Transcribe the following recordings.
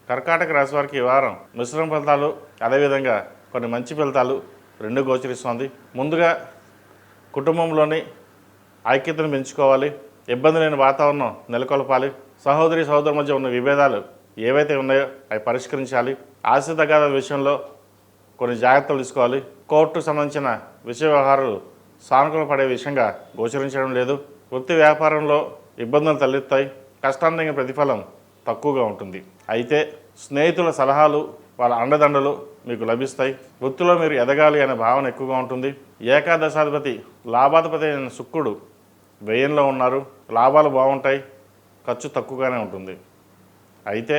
కర్కాటక రాశి వారికి ఈ వారం మిశ్రమ ఫలితాలు, అదేవిధంగా కొన్ని మంచి ఫలితాలు రెండు గోచరిస్తోంది. ముందుగా కుటుంబంలోని ఐక్యతను పెంచుకోవాలి, ఇబ్బంది లేని వాతావరణం నెలకొల్పాలి, సహోదరుల మధ్య ఉన్న విభేదాలు ఏవైతే ఉన్నాయో అవి పరిష్కరించాలి, ఆస్తి తగాదాల విషయంలో కొన్ని జాగ్రత్తలు తీసుకోవాలి, కోర్టుకు సంబంధించిన విషయ వ్యవహారాలు సానుకూల పడే విషయంగా గోచరించడం లేదు, వృత్తి వ్యాపారంలో ఇబ్బందులు తలెత్తాయి, కష్టానికి ప్రతిఫలం తక్కువగా ఉంటుంది. అయితే స్నేహితుల సలహాలు, వాళ్ళ అండదండలు మీకు లభిస్తాయి. వృత్తిలో మీరు ఎదగాలి అనే భావన ఎక్కువగా ఉంటుంది. ఏకాదశాధిపతి లాభాధిపతి అయిన శుక్రుడు వ్యయంలో ఉన్నారు. లాభాలు బాగుంటాయి, ఖర్చు తక్కువగానే ఉంటుంది. అయితే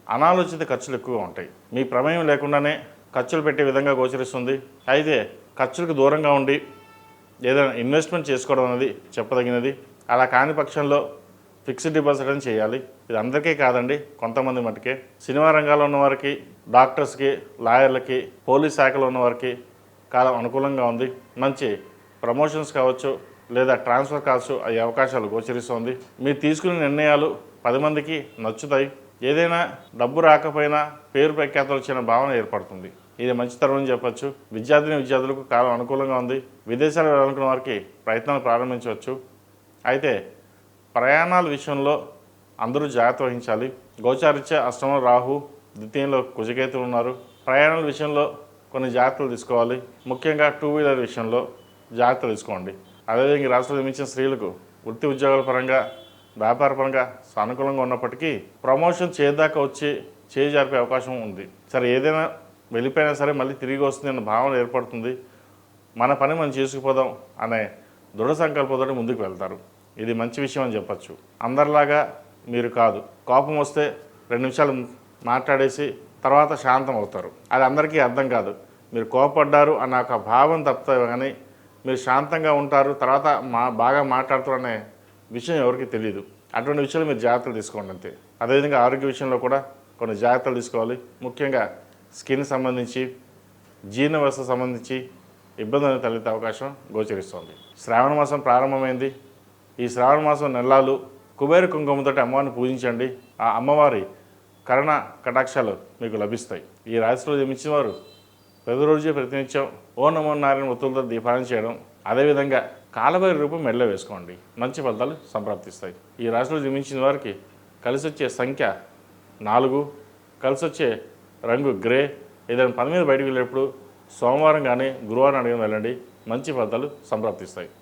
అనాలోచిత ఖర్చులు ఎక్కువగా ఉంటాయి. మీ ప్రమేయం లేకుండానే ఖర్చులు పెట్టే విధంగా గోచరిస్తుంది. అయితే ఖర్చులకు దూరంగా ఉండి ఏదైనా ఇన్వెస్ట్మెంట్ చేసుకోవడం అనేది చెప్పదగినది. అలా కాని పక్షంలో ఫిక్స్డ్ డిపాజిట్ అని చేయాలి. ఇది అందరికీ కాదండి, కొంతమంది మటుకే. సినిమా రంగాల్లో ఉన్నవారికి, డాక్టర్స్కి, లాయర్లకి, పోలీస్ శాఖలో ఉన్నవారికి కాలం అనుకూలంగా ఉంది. మంచి ప్రమోషన్స్ కావచ్చు, లేదా ట్రాన్స్ఫర్ కావచ్చు, అయ్యే అవకాశాలు గోచరిస్తుంది. మీరు తీసుకునే నిర్ణయాలు 10 మందికి నచ్చుతాయి. ఏదైనా డబ్బు రాకపోయినా పేరు ప్రఖ్యాతలు వచ్చిన భావన ఏర్పడుతుంది. ఇది మంచి తరుణం చెప్పచ్చు. విద్యార్థులకు కాలం అనుకూలంగా ఉంది. విదేశాలు వెళ్ళాలనుకున్న వారికి ప్రయత్నాలు ప్రారంభించవచ్చు. అయితే ప్రయాణాల విషయంలో అందరూ జాగ్రత్త వహించాలి. గోచారిత్య అష్టమంలో రాహు, ద్వితీయంలో కుజకేతులు ఉన్నారు. ప్రయాణాల విషయంలో కొన్ని జాగ్రత్తలు తీసుకోవాలి. ముఖ్యంగా 2 వీలర్ విషయంలో జాగ్రత్తలు తీసుకోండి. అదేవిధంగా రాష్ట్రంలో జన్మించిన స్త్రీలకు వృత్తి ఉద్యోగాల పరంగా, వ్యాపార పరంగా సానుకూలంగా ఉన్నప్పటికీ ప్రమోషన్ చేదాకా వచ్చి చేయి జరిపే అవకాశం ఉంది. సరే, ఏదైనా వెళ్ళిపోయినా సరే మళ్ళీ తిరిగి వస్తుంది అన్న భావన ఏర్పడుతుంది. మన పని మనం చేసుకుపోదాం అనే దృఢ సంకల్పంతో ముందుకు వెళ్తారు. ఇది మంచి విషయం అని చెప్పచ్చు. అందరిలాగా మీరు కాదు. కోపం వస్తే 2 నిమిషాలు మాట్లాడేసి తర్వాత శాంతం అవుతారు. అది అందరికీ అర్థం కాదు. మీరు కోపడ్డారు అన్న ఒక భావం తప్పుతాయి, కానీ మీరు శాంతంగా ఉంటారు, తర్వాత బాగా మాట్లాడుతారు అనే విషయం ఎవరికి తెలియదు. అటువంటి విషయాలు మీరు జాగ్రత్తలు తీసుకోండి అంతే. అదేవిధంగా ఆరోగ్య విషయంలో కూడా కొన్ని జాగ్రత్తలు తీసుకోవాలి. ముఖ్యంగా స్కిన్ సంబంధించి, జీర్ణ వ్యవస్థ సంబంధించి ఇబ్బందులు తలెత్తే అవకాశం గోచరిస్తోంది. శ్రావణ మాసం ప్రారంభమైంది. ఈ శ్రావణ మాసం నెలలు కుబేర కుంకుమతో అమ్మవారిని పూజించండి. ఆ అమ్మవారి కరుణ కటాక్షాలు మీకు లభిస్తాయి. ఈ రాశిలో జన్మించిన వారు ప్రతిరోజు ప్రతినిత్యం ఓ నమో నారాయణ ఒత్తులతో దీపాలను చేయడం, అదేవిధంగా కాలభైరవ రూపం మెడలో వేసుకోండి. మంచి ఫలితాలు సంప్రాప్తిస్తాయి. ఈ రాశిలో జన్మించిన వారికి కలిసి వచ్చే సంఖ్య 4, కలిసి వచ్చే రంగు గ్రే. ఏదైనా పని మీద బయటకు వెళ్ళేటప్పుడు సోమవారం కానీ గురువారం అడిగిన వెళ్ళండి. మంచి ఫలితాలు సంప్రాప్తిస్తాయి.